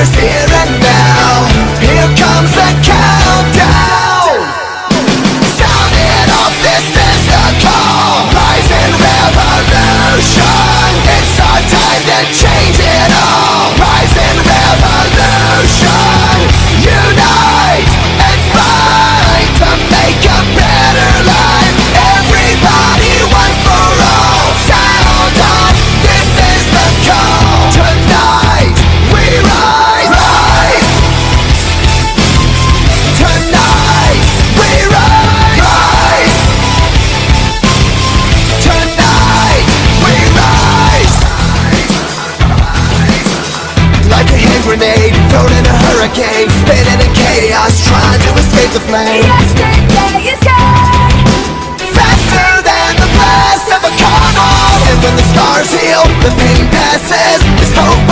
future's here and now. Here comes the countdown. Sound it off, this is the call. Rising revolution. It's our time to change it all. Rising revolution. Unite and fight to make a better life. Everybody, one for all. Sound off, this is the call. Tonight we rise, rise. Tonight we rise, rise. Tonight we rise. Like a hand grenade thrown in a hurricane, spinning in chaos, trying to escape the flame. Yesterday is gone. Faster than the blast of a car. And when the scars heal, the pain passes. There's hope